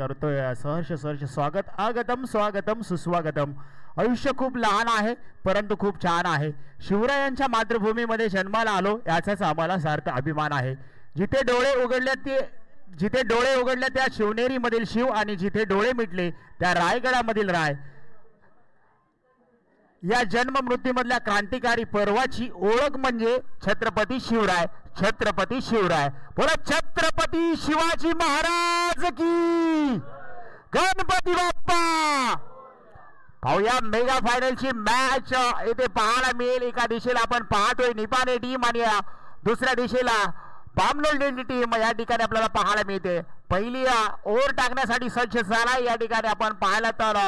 करतोय सहर्ष स्वागत, आगतम स्वागतम सुस्वागतम. आयुष्य खूप लहान आहे परंतु खूप छान आहे. शिवरायांच्या मातृभूमीमध्ये जन्माला आलो याचाच आम्हाला सार्थ अभिमान आहे. जिथे डोळे उघडले त्या शिवनेरीमधील शिव आणि जिथे डोळे मिटले त्या रायगडामधील राय. या जन्म मृत्यूमधल्या क्रांतिकारी पर्वाची ओळख म्हणजे छत्रपती शिवराय. छत्रपती शिवराय बोला. छत्रपती शिवाजी महाराज की. गणपती बाप्पा. पाहूया मेगा फायनलची मॅच इथे पाहायला मिळेल. एका दिशेला आपण पाहतोय निपाणे टीम आणि दुसऱ्या दिशेला बामनोल टीम या ठिकाणी आपल्याला पाहायला मिळते. पहिली ओव्हर टाकण्यासाठी सज्ज झाला या ठिकाणी आपण पाहायला तर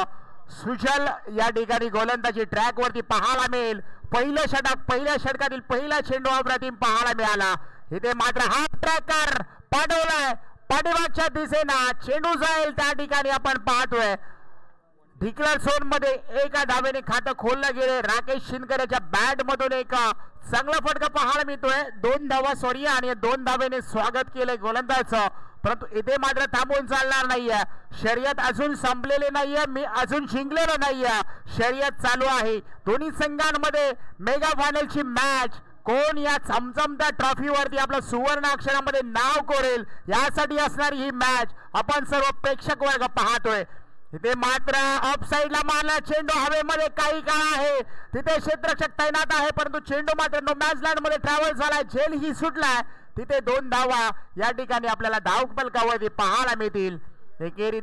सुजल या ठिकाणी गोलंदाजी ट्रॅक वरती पाहायला मिळेल. पहिलं षटक, पहिल्या षटकातील पहिला चेंडू अप्रतिम पाहायला मिळाला. इथे मात्र हाफ ट्रॅकर पाठवलाय पाठीमागच्या दिशेनं चेंडू जाईल त्या ठिकाणी आपण पाहतोय. ढिकलर झोन मध्ये एका धावेने खातं खोललं गेले. राकेश शिंदकर याच्या बॅट मधून एक चांगला फटका पाहायला मिळतोय. 2 धावा सॉरी आणि 2 धावेने स्वागत केलंय गोलंदाजाचं. परंतु इथे मात्र थांबून चालणार नाहीये. शर्यत अजून संपलेली नाहीये. मी अजून जिंकलेलो नाहीये. शर्यत चालू आहे. दोन्ही संघांमध्ये मेगा फायनलची मॅच. कोण या चमचमत्या ट्रॉफीवरती आपलं सुवर्ण अक्षरामध्ये नाव कोरेल यासाठी असणारी ही मॅच आपण सर्व प्रेक्षक वर्ग पाहतोय. तिथे मात्र ऑफ साइडला मारला चेंडू हवेमध्ये काही काळ आहे. तिथे क्षेत्ररक्षक तैनात आहे परंतु चेंडू मात्र नो मॅच लँड मध्ये ट्रॅव्हल झालाय. झेल ही सुटलाय. तिथे 2 धावा या ठिकाणी आपल्याला धाव फलकावरती पाहायला मिळतील. एकेरी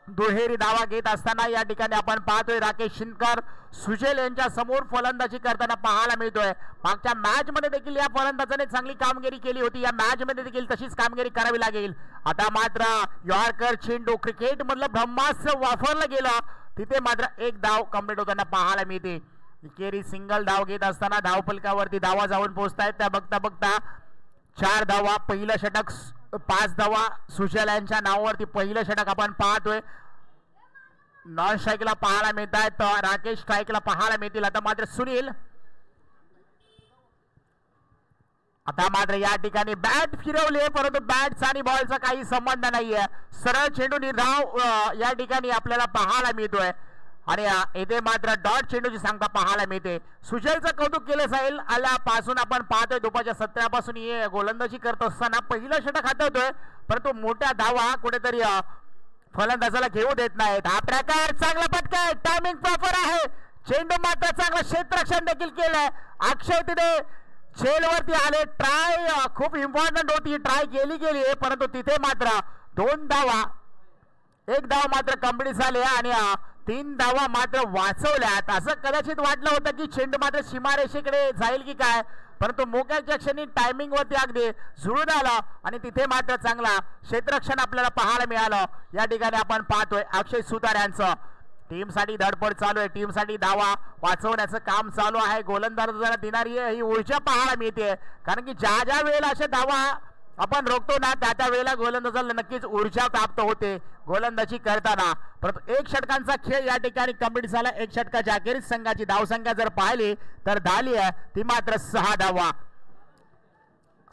दुहेरी धावा घेत असताना या ठिकाणी आपण पाहतोय राकेश शिंदकर सुजल यांच्या समोर फलंदाजी करताना पाहायला मिळतोय. मागच्या मॅच मध्ये देखील या फलंदाजाने चांगली कामगिरी केली होती. या मॅच मध्ये देखील तशीच कामगिरी करावी लागेल. आता मात्र यॉर्कर चेंडू क्रिकेट मधलं ब्रह्मास्त्र वापरलं गेलं. तिथे मात्र एक धाव कंप्लीट होताना पाहायला मिळते. एकेरी सिंगल धाव घेत असताना धाव फलकावरती धावा जाऊन पोहोचतायत. त्या बघता 4 धावा. पहिलं षटक 5 धावा सुजल यांच्या नावावरती पहिलं षटक आपण पाहतोय. नॉन स्ट्राईकला पाहायला मिळत आहेत. राकेश स्ट्राईकला पाहायला मिळतील. आता मात्र सुनील. आता मात्र या ठिकाणी बॅट फिरवली परंतु बॅटचा आणि बॉलचा काही संबंध नाहीये. सरळ चेंडू निर्धाव या ठिकाणी आपल्याला पाहायला मिळतोय आणि येथे मात्र डॉट चेंडूची सांगता पाहायला मिळते. सुजलचं कौतुक केलं जाईल. आल्यापासून आपण पाहतोय दुपारच्या 17 पासून हे गोलंदाजी करत असताना पहिलं षटक हाताळतोय परंतु मोठ्या धावा कुठेतरी फलंदाजाला घेऊ देत नाहीत. हा ट्रॅकर चांगला फटका आहे. टायमिंग प्रॉपर आहे. चेंडू मात्र चांगलं क्षेत्ररक्षण देखील केलंय. अक्षय तिथे झेलवरती आले. ट्राय खूप इम्पॉर्टंट होती. ट्राय गेली परंतु तिथे मात्र 2 धावा 1 धाव मात्र कंप्लीट झाले आणि 3 धावा मात्र वाचवल्यात. असं कदाचित वाटलं होतं की चेंडू मात्र सीमारेषेकडे जाईल की काय परंतु मोक्याच्या क्षणी टायमिंग वरती अगदी जुळून आला आणि तिथे मात्र चांगला क्षेत्ररक्षण आपल्याला पाहायला मिळालं. या ठिकाणी आपण पाहतोय अक्षय सुतार यांचं टीम साठी धडपड चालू आहे. टीम साठी धावा वाचवण्याचं काम चालू आहे. गोलंदाजाला देणारी ही ऊर्जा पाहायला मिळते कारण की ज्या वेळेला अशा धावा आपण रोखतो ना त्या वेळेला गोलंदाजाला नक्कीच ऊर्जा प्राप्त होते गोलंदाजी करताना. परंतु 1 षटकांचा खेळ या ठिकाणी कंप्लीट झाला. 1 षटकाच्या अखेरीस संघाची धावसंख्या जर पाहिली तर झाली आहे ती मात्र 6 धावा.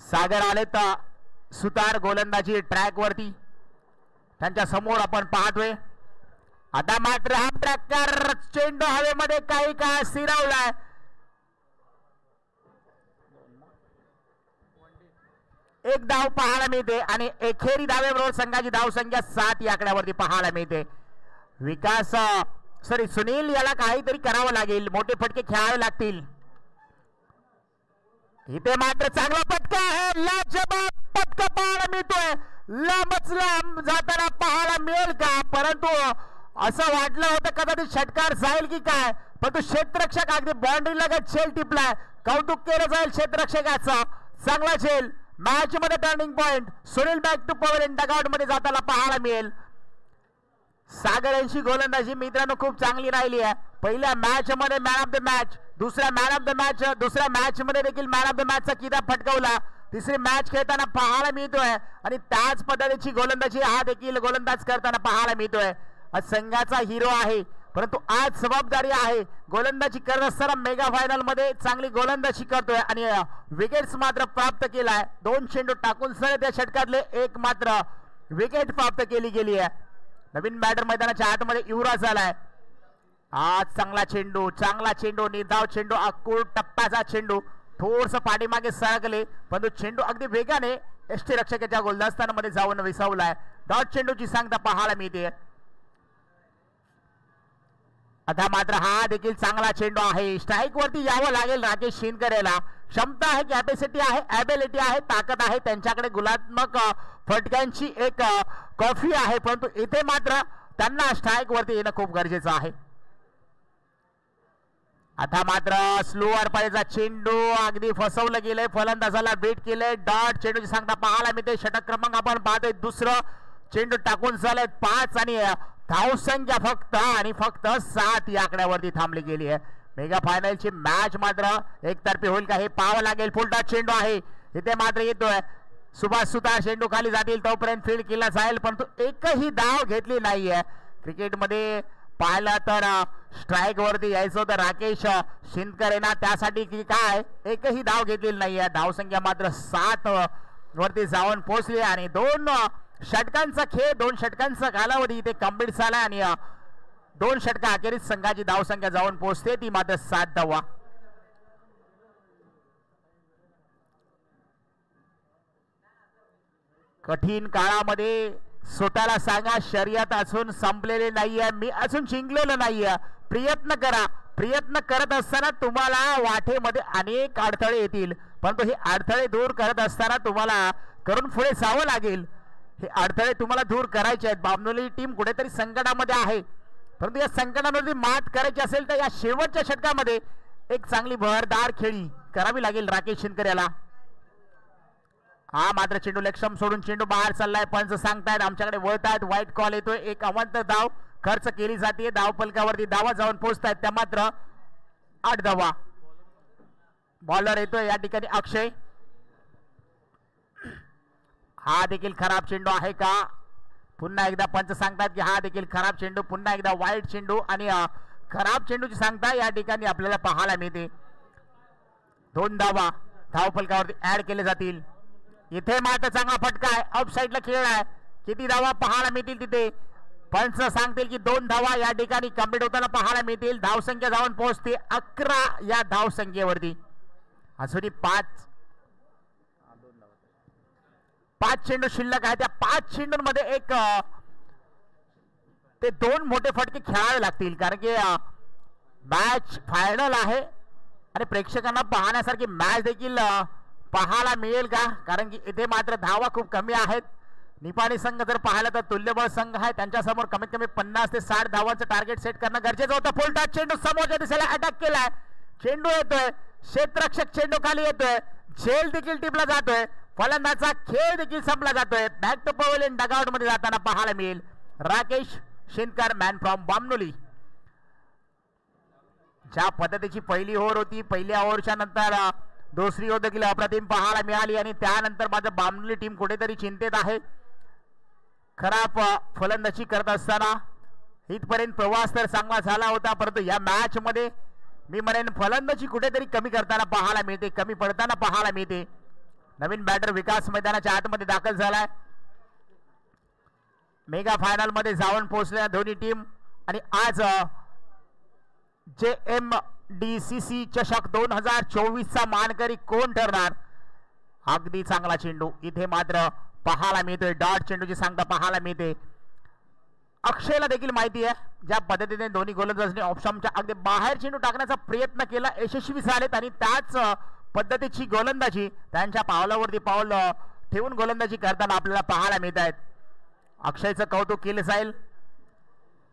सागर आले तर सुतार गोलंदाजी ट्रॅक वरती त्यांच्या समोर आपण पाहतोय. आता मात्र हा ट्रॅकर चेंडू हवेमध्ये काही काळ स्थिरावलाय. एक धाव पाहायला मिळते आणि एकेरी धावेबरोबर संघाची धावसंख्या 7 या आकड्यावरती पाहायला मिळते. सुनील याला काहीतरी करावं लागेल. मोठे फटके खेळावे लागतील. इथे मात्र चांगला फटका आहे. लाजवाब फटका पाहायला मिळतोय. लांबच लांब जाताना पाहायला मिळेल का परंतु असं वाटलं होतं कदाचित षटकार जाईल की काय परंतु क्षेत्ररक्षक अगदी बाउंड्री लगत झेल टिपलाय. कौतुक केलं जाईल क्षेत्ररक्षकाचा. चांगला झेल. मॅच मध्ये turning point. Sunil back to power in dugout मध्ये जाताना पाहायला मिळेल. सागर यांची गोलंदाजी मित्रांनो खूप चांगली राहिली आहे. पहिल्या मॅच मध्ये मॅन ऑफ द मॅच. दुसऱ्या मॅच मध्ये देखील मॅन ऑफ द मॅचचा किताब फटकावला. तिसरी मॅच खेळताना पाहायला मिळतोय आणि त्याच पद्धतीची गोलंदाजी हा देखील गोलंदाज करताना पाहायला मिळतोय. संघाचा हिरो आहे परंतु आज जबाबदारी आहे. गोलंदाजी करत असताना मेगा फायनल मध्ये चांगली गोलंदाजी करतोय आणि विकेट्स मात्र प्राप्त केलाय. 2 चेंडू टाकून सर त्या षटकातले 1 मात्र विकेट प्राप्त केली गेली आहे. नवीन बॅटर मैदानाच्या आतमध्ये युवराज झालाय. आज चांगला चेंडू निर्धाव चेंडू, अकुळ टप्प्याचा चेंडू, थोडस पाठीमागे सरकले परंतु चेंडू अगदी वेगाने एसटी रक्षकाच्या गोलंदाजस्थानामध्ये जाऊन विसावलाय. डॉट चेंडूची सांगता पाहायला मिळते. आता मात्र हा देखील चांगला चेंडू आहे. स्ट्राईक वरती यावं लागेल राकेश शिंदकर याला. क्षमता आहे, कॅपॅसिटी आहे, ॲबिलिटी आहे, ताकद आहे त्यांच्याकडे. गुणात्मक फटक्यांची एक कॉफी आहे परंतु इथे मात्र त्यांना स्ट्राईक वरती येणं खूप गरजेचं आहे. आता मात्र स्लोअर पाळीचा चेंडू अगदी फसवलं गेलंय. फलंदाजाला बेट केलंय. डॉट चेंडूची सांगता पाहायला मिळते. षटक क्रमांक आपण पाहतोय. दुसरं चेंडू टाकून झालेत 5 आणि धावसंख्या फक्त 7 या आकड्यावरती थांबली गेली आहे. मेगा फायनलची मॅच मात्र एकतर्फी होईल का हे पाहावं लागेल. फुल डॉट चेंडू आहे इथे मात्र येतोय. सुभाष सुतार चेंडू खाली जातील तोपर्यंत फील्ड केला जाईल परंतु एकही धाव घेतली नाहीये. क्रिकेटमध्ये पाहिलं तर स्ट्राईक वरती यायचं होतं राकेश शिंदकर यांना, त्यासाठी की काय एकही धाव घेतलेली नाहीये. धावसंख्या मात्र 7 वरती जाऊन पोहोचली आणि 2 षटकांचा खेळ, 2 षटकांचा कालावधी इथे कंप्लीट झाला आणि 2 षटका अखेरीस संघाची धावसंख्या जाऊन पोहोचते ती मात्र 7 धावा. कठीण काळामध्ये स्वतःला सांगा शर्यत अजून संपलेली नाहीये, मी अजून जिंकलेलो नाहीये. प्रयत्न करा. प्रयत्न करत असताना तुम्हाला वाटेमध्ये अनेक अडथळे येतील परंतु हे अडथळे दूर करत असताना तुम्हाला करून पुढे जावं लागेल. हे अडथळे तुम्हाला दूर करायचे आहेत. बामनोली टीम कुठेतरी संकटामध्ये आहे परंतु या संकटामध्ये मात करायची असेल तर या शेवटच्या षटकामध्ये एक चांगली बहरदार खेळी करावी लागेल राकेश शिंदकर याला. हा मात्र चेंडू लक्षम सोडून चेंडू बाहेर चाललाय. पंच सांगतायत आमच्याकडे वळतायत. वाईट कॉल येतोय. एक अवंत धाव खर्च केली जाते. धाव फलकावरती धावा जाऊन पोहोचतायत त्या मात्र 8 धावा. बॉलर येतोय या ठिकाणी अक्षय. हा देखील खराब चेंडू आहे का? पुन्हा एकदा पंच सांगतात की हा देखील खराब चेंडू. पुन्हा एकदा वाईट चेंडू आणि खराब चेंडूची सांगता या ठिकाणी आपल्याला पाहायला मिळते. 2 धावा धाव फलकावरती ऍड केले जातील. इथे मात्र चांगला फटका आहे. ऑफ साइडला खेळ आहे. किती धावा पाहायला मिळतील तिथे पंच सांगतील की 2 धावा या ठिकाणी कंप्लीट होताना पाहायला मिळतील. धावसंख्या जाऊन पोहोचते 11 या धावसंख्येवरती. अजूनही 5 चेंडू शिल्लक आहे. त्या 5 चेंडूंमध्ये एक ते 2 मोठे फटके खेळावे लागतील कारण की मॅच फायनल आहे आणि प्रेक्षकांना पाहण्यासारखी मॅच देखील पाहायला मिळेल का? कारण की इथे मात्र धावा खूप कमी आहेत. निपाणी संघ जर पाहिला तर तुल्यबळ संघ आहे त्यांच्या समोर कमीत कमी 50 ते 60 धावांचं टार्गेट सेट करणं गरजेचं होतं. फुल टच चेंडू समोरच्या दिशेला अटॅक केलाय. चेंडू येतोय. क्षेत्ररक्षक चेंडू खाली येतोय. झेल देखील टिपला जातोय. फलंदाजाचा खेळ देखील संपला जातोय. बॅक टू पवेलियन डगआउट मध्ये जाताना पाहायला मिळेल राकेश शिंदकर मॅन फ्रॉम बामनोली. ज्या पद्धतीची पहिली ओव्हर होती पहिल्या ओव्हरच्या नंतर दुसरी ओव्हर देखील अप्रतिम पाहायला मिळाली आणि त्यानंतर माझं बामनोली टीम कुठेतरी चिंतेत आहे. खराब फलंदाजी करत असताना इथपर्यंत प्रवास तर चांगला झाला होता परंतु या मॅच मध्ये मी म्हणेन फलंदाजी कुठेतरी कमी करताना पाहायला मिळते, कमी पडताना पाहायला मिळते. नवीन बॅटर विकास मैदानाच्या आतमध्ये दाखल झालाय. मेगा फायनल मध्ये जाऊन पोहोचल्या दोन्ही टीम आणि आज JMDCC चषक 2024 चा मानकरी कोण ठरणार? अगदी चांगला चेंडू इथे मात्र पाहायला मिळतोय. डॉट चेंडूची सांगता पाहायला मिळते. अक्षयला देखील माहिती आहे ज्या पद्धतीने दोन्ही गोलंदाजांनी ऑप्शनच्या अगदी बाहेर चेंडू टाकण्याचा प्रयत्न केला यशस्वी झालेत आणि त्याच पद्धतीची गोलंदाजी त्यांच्या पावलावरती पाऊल ठेवून गोलंदाजी करताना आपल्याला पाहायला मिळत आहेत. अक्षयचं कौतुक केलं जाईल.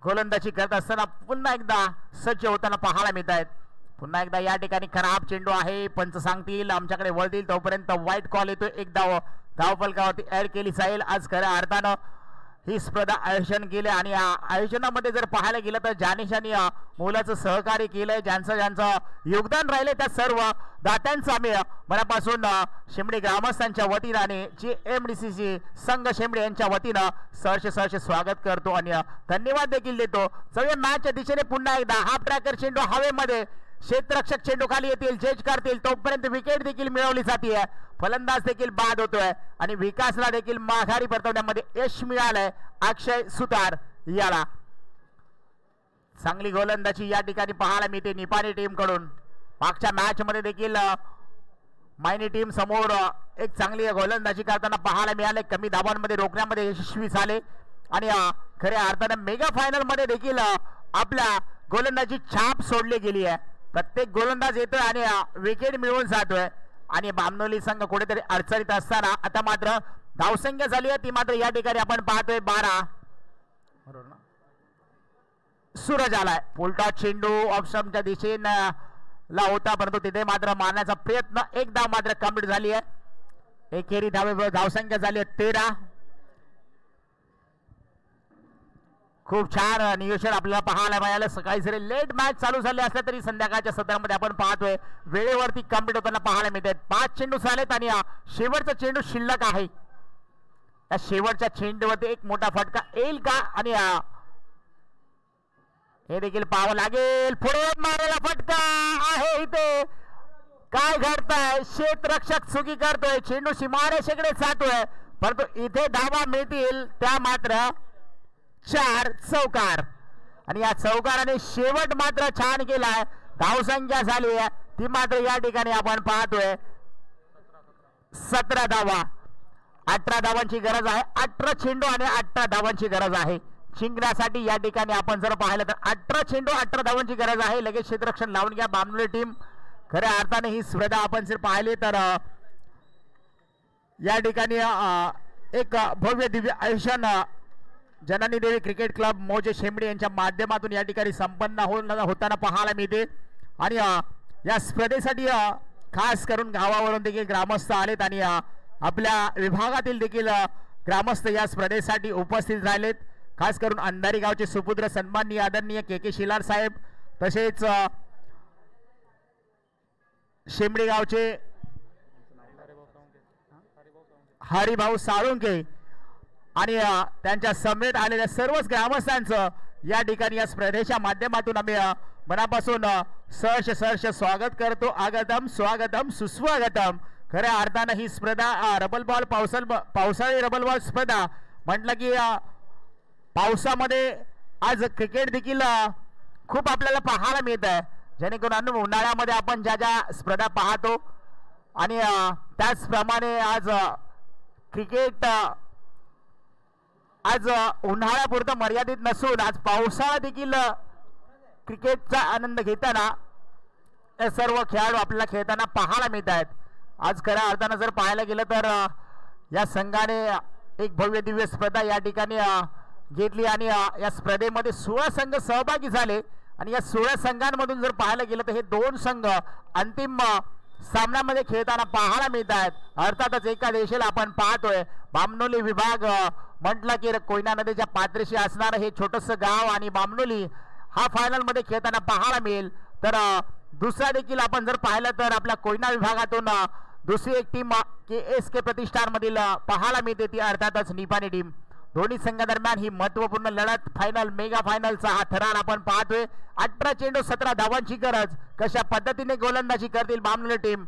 गोलंदाजी करत असताना पुन्हा एकदा सज्ज होताना पाहायला मिळत आहेत. पुन्हा एकदा या ठिकाणी खराब चेंडू आहे. पंच सांगतील आमच्याकडे वळतील तोपर्यंत वाईट कॉल येतोय. एकदा धाव फलकावरती ऍड केली जाईल. आज खऱ्या अर्थानं ही स्पर्धा आयोजन केले आणि या आयोजनामध्ये जर पाहायला गेलं तर ज्याने मोलाचं सहकार्य केलंय ज्यांचं योगदान राहिलंय त्या सर्व दात्यांचं आम्ही मनापासून शेंबडे ग्रामस्थांच्या वतीनं आणि JMDCC संघ शेंबडे यांच्या वतीनं सहर्ष स्वागत करतो आणि धन्यवाद देखील देतो. सगळे मॅचच्या दिशेने पुन्हा एकदा हाफ ट्रॅकर चेंडू हवेमध्ये क्षेत्ररक्षक चेंडू खाली येतील जज करतील तोपर्यंत विकेट देखील मिळवली जाते. फलंदाज देखील बाद होतोय आणि विकासला देखील माघारी परतवण्यामध्ये यश मिळालंय अक्षय सुतार याला. चांगली गोलंदाजी या ठिकाणी पाहायला मिळते निपाणी टीम कडून. मागच्या मॅच मध्ये देखील मायनी टीम समोर एक चांगली गोलंदाजी करताना पाहायला मिळाले. कमी दाबांमध्ये रोखण्यामध्ये यशस्वी झाले आणि खऱ्या अर्थाने मेगा फायनल मध्ये देखील आपल्या गोलंदाजी छाप सोडली गेली आहे. प्रत्येक गोलंदाज येतोय आणि विकेट मिळवून जातोय आणि बामनोली संघ कुठेतरी अडचणीत असताना आता मात्र धावसंख्या झाली आहे ती मात्र या ठिकाणी आपण पाहतोय 12. बरोबर ना. सूरज आलाय. उलटा चेंडू ऑप्शनच्या दिशेनं ला होता परंतु तिथे मात्र मारण्याचा प्रयत्न एक धाव मात्र कंप्लीट झाली आहे. एकेरी धावसंख्या झाली आहे 13. खूप छान नियोजन आपल्याला पाहायला मिळालं. सकाळी जरी लेट मॅच चालू झाले असले तरी संध्याकाळच्या सत्रामध्ये आपण पाहतोय वेळेवरती कंप्लीट होताना पाहायला मिळतात. 5 चेंडू झालेत आणि शेवटचा चेंडू शिल्लक आहे. या शेवटच्या चेंडूवरती एक मोठा फटका येईल का आणि हे देखील पाहावं लागेल. पुढे मारेला फटका आहे. इथे काय घडतंय. क्षेत्ररक्षक चुकी करतोय. चेंडू सीमारेषेकडे जातोय परंतु इथे धावा मिळतील त्या मात्र 4 चौकार आणि या चौकाराने शेवट मात्र छान केलाय. धावसंख्या झाली आहे ती मात्र या ठिकाणी आपण पाहतोय 17 धावा. 18 धावांची गरज आहे. 18 चेंडू आणि 18 धावांची गरज आहे जिंकण्यासाठी. या ठिकाणी आपण जर पाहिलं तर 18 चेंडू 18 धावांची गरज आहे. लगेच क्षेत्ररक्षण लावून घ्या बामनोली टीम. खऱ्या अर्थाने ही स्पर्धा आपण जर पाहिली तर या ठिकाणी एक भव्य दिव्य आयोजन जननी देवी क्रिकेट क्लब मोजे शेंबडी यांच्या माध्यमातून या ठिकाणी संपन्न होताना पाहायला मिळते आणि या स्पर्धेसाठी खास करून गावावरून देखील ग्रामस्थ आलेत आणि आपल्या विभागातील देखील ग्रामस्थ या स्पर्धेसाठी उपस्थित राहिलेत. खास करून अंधारी गावचे सुपुत्र सन्माननीय आदरणीय के शिलार साहेब तसेच शेंबडी गावचे हरिभाऊ साळुंके आणि त्यांच्या समेत आलेल्या सर्वच ग्रामस्थांचं या ठिकाणी या स्पर्धेच्या माध्यमातून आम्ही मनापासून सहर्ष स्वागत करतो. आगतम स्वागतम सुस्वागतम. खऱ्या अर्थानं ही स्पर्धा रबल बॉल पावसाळी रबल बॉल स्पर्धा म्हटलं की पावसामध्ये आज क्रिकेट देखील खूप आपल्याला पाहायला मिळत आहे. जेणेकरून उन्हाळ्यामध्ये आपण ज्या ज्या स्पर्धा पाहतो आणि त्याचप्रमाणे आज क्रिकेट आज उन्हाळ्यापुरतं मर्यादित नसून आज पावसाळा देखील क्रिकेटचा आनंद घेताना हे सर्व खेळाडू आपल्याला खेळताना पाहायला मिळत आहेत. आज खऱ्या अर्थानं जर पाहायला गेलं तर या संघाने एक भव्य दिव्य स्पर्धा या ठिकाणी घेतली आणि या स्पर्धेमध्ये 16 संघ सहभागी झाले आणि या 16 संघांमधून जर पाहायला गेलं तर हे 2 संघ अंतिम सामन्यामध्ये खेळताना पाहायला मिळत आहेत. अर्थातच एका देशाला आपण पाहतोय बामनोली विभाग म्हटलं की कोयना नदीच्या पात्रीशी असणारं हे छोटंसं गाव आणि बामनोली हा फायनल मध्ये खेळताना पाहायला मिळेल. तर दुसरा देखील आपण जर पाहिलं तर आपल्या कोयना विभागातून दुसरी एक टीम KSK प्रतिष्ठान मधील पाहायला मिळते ती अर्थातच निपाणी टीम. दोन्ही संघादरम्यान ही महत्वपूर्ण लढत फायनल मेगा फायनलचा हा थरार आपण पाहतोय. 18 चेंडू 17 धावांची गरज. कशा पद्धतीने गोलंदाजी करतील बामनोली टीम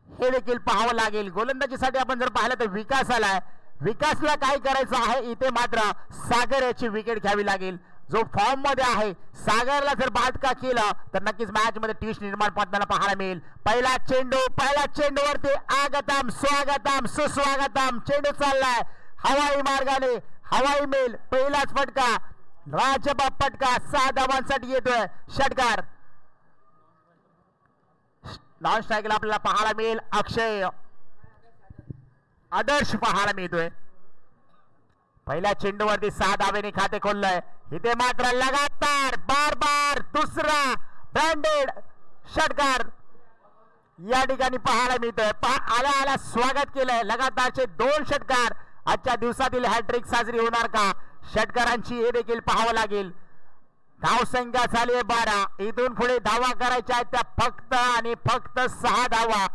हे देखील पाहावं लागेल. गोलंदाजीसाठी आपण जर पाहिलं तर विकास आलाय. विकासला काय करायचं आहे इथे मात्र सागर याची विकेट घ्यावी लागेल जो फॉर्म मध्ये आहे. सागरला जर बाद का केलं तर नक्कीच मॅच मध्ये ट्विस्ट निर्माण पाहताना पाहायला मिळेल. पहिला चेंडूवरती आगतम स्वागतम सुस्वागतम. चेंडू चाललाय हवाई मार्गाने. हवाई मेल पहिलाच फटका राजबाप फटका 6 धावांसाठी येतोय. षटकार नॉन स्ट्राईकला आपल्याला पाहायला मिळेल. अक्षय आदर्श पाहायला मिळतोय. पहिल्या चेंडूवरती 6 धावेने खाते खोललंय. इथे मात्र लगातार बार दुसरा ब्रँडेड षटकार या ठिकाणी पाहायला मिळतोय. आल्या स्वागत केलंय. लगातारचे 2 षटकार. आजच्या दिवसातील हॅट्रिक साजरी होणार का षटकारांची हे देखील पाहावं लागेल. धावसंख्या झाली आहे 12. इथून पुढे धावा करायच्या आहेत त्या फक्त आणि फक्त 6 धावा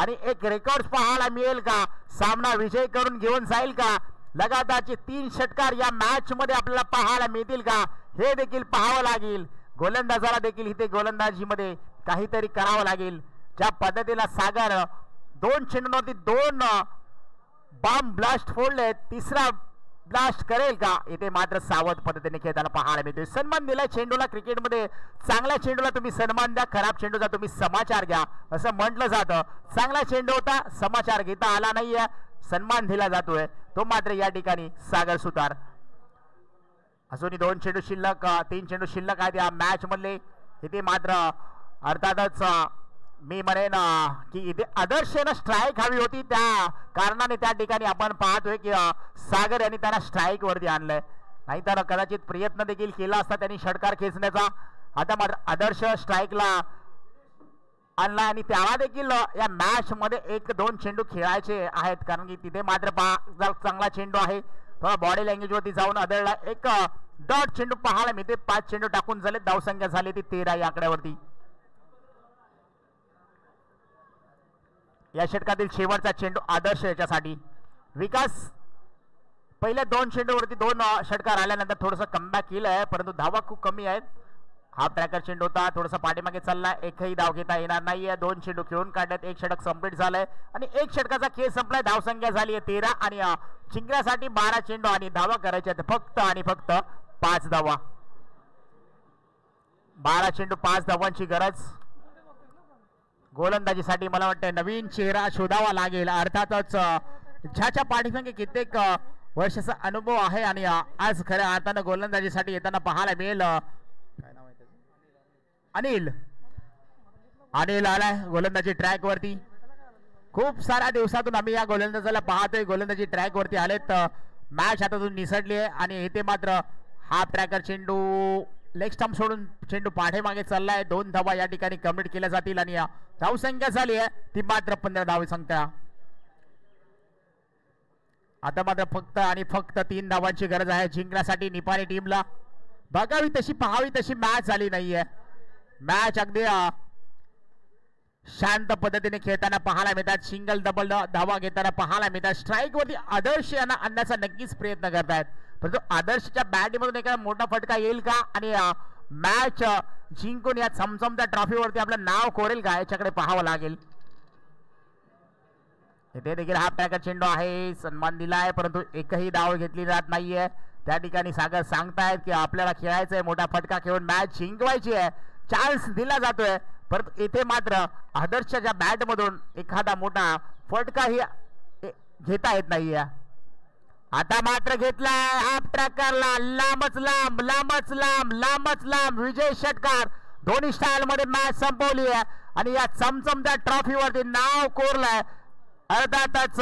आणि एक रेकॉर्ड पाहायला मिळेल का. सामना विजय करून घेऊन जाईल का. लगातारचे 3 षटकार या मॅच मध्ये आपल्याला पाहायला मिळतील का हे देखील पाहावं लागेल. गोलंदाजाला देखील इथे गोलंदाजीमध्ये काहीतरी करावं लागेल. ज्या पद्धतीला सागर 2 चेंडूंवरती 2 बॉम्ब ब्लास्ट फोडले. तिसरा ब्लास्ट करेल का इथे मात्र सावध पद्धतीने खेळताना पाहायला मिळतोय. सन्मान दिलाय चेंडूला. क्रिकेटमध्ये चांगल्या चेंडूला तुम्ही सन्मान द्या, खराब चेंडूचा तुम्ही समाचार घ्या असं म्हटलं जातं. चांगला चेंडू होता, समाचार घेता आला नाहीये, सन्मान दिला जातोय. तो मात्र या ठिकाणी सागर सुतार. अजूनही 2 चेंडू शिल्लक, 3 चेंडू शिल्लक आहेत या मॅच मधले. इथे मात्र अर्थातच मी म्हणेन की इथे आदर्शनं स्ट्राईक हवी होती, त्या कारणाने त्या ठिकाणी आपण पाहतोय की सागर यांनी त्यांना स्ट्राईक वरती आणलंय. नाहीतर कदाचित प्रयत्न देखील केला असता त्यांनी षटकार खेचण्याचा. आता मात्र आदर्श स्ट्राईकला आणला आणि त्याला देखील या मॅच मध्ये 1-2 चेंडू खेळायचे आहेत, कारण की तिथे मात्र चांगला चेंडू आहे. थोडा बॉडी लँग्वेज वरती जाऊन आदळला. एक डॉट चेंडू पाहायला मिळते. 5 चेंडू टाकून झाले, धावसंख्या झाली ती 13 या आकड्यावरती. या षटकातील शेवटचा चेंडू आदर्श याच्यासाठी. विकास पहिल्या 2 चेंडूवरती 2 षटकार आल्यानंतर थोडंसं कमबॅक केलंय, परंतु धावा खूप कमी आहेत. हाफ ट्रॅकर चेंडू होता, थोडासा पाठीमागे चालला. एकही धाव घेता येणार नाहीये. 2 चेंडू खेळून काढल्यात, 1 षटक कंप्लीट झालंय आणि 1 षटकाचा खेळ संपलाय. धावसंख्या झाली आहे 13 आणि जिंकण्यासाठी 12 चेंडू आणि धावा करायच्या फक्त आणि फक्त 5 धावा. 12 चेंडू 5 धावांची गरज. गोलंदाजीसाठी मला वाटतं नवीन चेहरा शोधावा लागेल. अर्थातच ज्याच्या पाठीमागे कित्येक वर्षाचा अनुभव आहे आणि आज खऱ्या अर्थानं गोलंदाजीसाठी येताना पाहायला मिळेल. अनिल आलाय गोलंदाजी ट्रॅक वरती. खूप साऱ्या दिवसातून आम्ही या गोलंदाजाला पाहतोय. गोलंदाजी ट्रॅक वरती आलेत. मॅच हातातून निसटली आहे आणि इथे मात्र हाफ ट्रॅकर चेंडू लेग स्टंप सोडून चेंडू पाठीमागे चाललाय. 2 धावा या ठिकाणी कंप्लीट केल्या जातील आणि धावसंख्या झाली आहे ती मात्र 15 धावसंख्या. आता मात्र फक्त आणि फक्त 3 धावांची गरज आहे जिंकण्यासाठी निपाणी टीमला. बघावी तशी पाहावी तशी मॅच झाली नाहीये. मॅच अगदी शांत पद्धतीने खेळताना पाहायला मिळतात. सिंगल डबल धावा घेताना पाहायला मिळतात. स्ट्राईक वरती आदर्श यांना आणण्याचा नक्कीच प्रयत्न करतायत, परंतु आदर्शच्या बॅटमधून एखादा मोठा फटका येईल का आणि मॅच जिंकून या चमचमत्या ट्रॉफीवरती आपलं नाव कोरेल का याच्याकडे पाहावं लागेल. इथे देखील हाफ ट्रॅकर चेंडू आहे, सन्मान दिलाय, परंतु एकही धाव घेतली जात नाहीये. त्या ठिकाणी सागर सांगतायत की आपल्याला खेळायचंय, मोठा फटका खेळून मॅच जिंकवायची आहे, चान्स दिला जातोय. परंतु इथे मात्र आदर्शच्या बॅट मधून एखादा मोठा फटकाही घेता येत नाहीये. आता मात्र घेतलाय हाफ ट्रॅकरला, लांबच लांब लांबच लांब लांबच लांब विजय षटकार. दोन्ही स्टाईल मध्ये मॅच संपवली आहे आणि या चमचमत्या ट्रॉफीवरती नाव कोरलंय. अर्थातच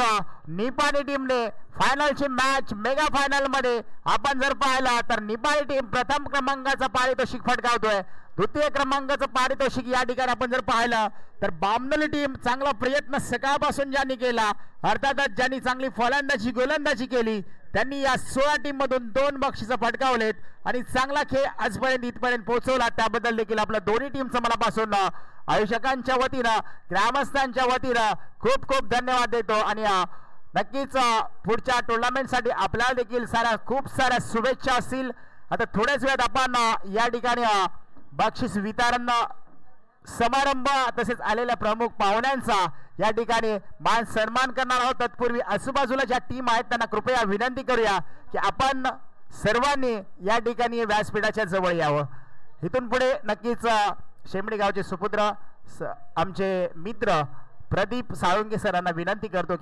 निपाणी टीमने फायनलची मॅच मेगा फायनल मध्ये आपण जर पाहिला तर निपाणी टीम प्रथम क्रमांकाचा पारितोषिक फटकावतोय. द्वितीय क्रमांकाचं पारितोषिक या ठिकाणी आपण जर पाहिलं तर बामनोली टीम चांगला प्रयत्न सकाळपासून ज्यांनी केला, अर्थातच ज्यांनी चांगली फलंदाजी गोलंदाजी केली त्यांनी या 16 टीम मधून 2 बक्षिसं फटकावलेत आणि चांगला खेळ आजपर्यंत इथपर्यंत पोहोचवला. त्याबद्दल देखील आपल्या दोन्ही टीमचं मनापासून आयोजकांच्या वतीनं ग्रामस्थांच्या वतीनं खूप खूप धन्यवाद देतो आणि नक्कीच पुढच्या टुर्नामेंटसाठी आपल्याला देखील खूप साऱ्या शुभेच्छा असतील. आता थोड्याच वेळात आपण या ठिकाणी बक्षीस वितरण समारंभ तसेच आलेल्या प्रमुख पाहुण्यांचा या ठिकाणी मान सन्मान करणार आहोत. तत्पूर्वी आजूबाजूला ज्या टीम आहेत त्यांना कृपया विनंती करूया की आपण सर्वांनी या ठिकाणी व्यासपीठाच्या जवळ यावं. इथून पुढे नक्कीच शेमडी गावचे सुपुत्र आमचे मित्र प्रदीप साळुंके सरांना विनंती करतो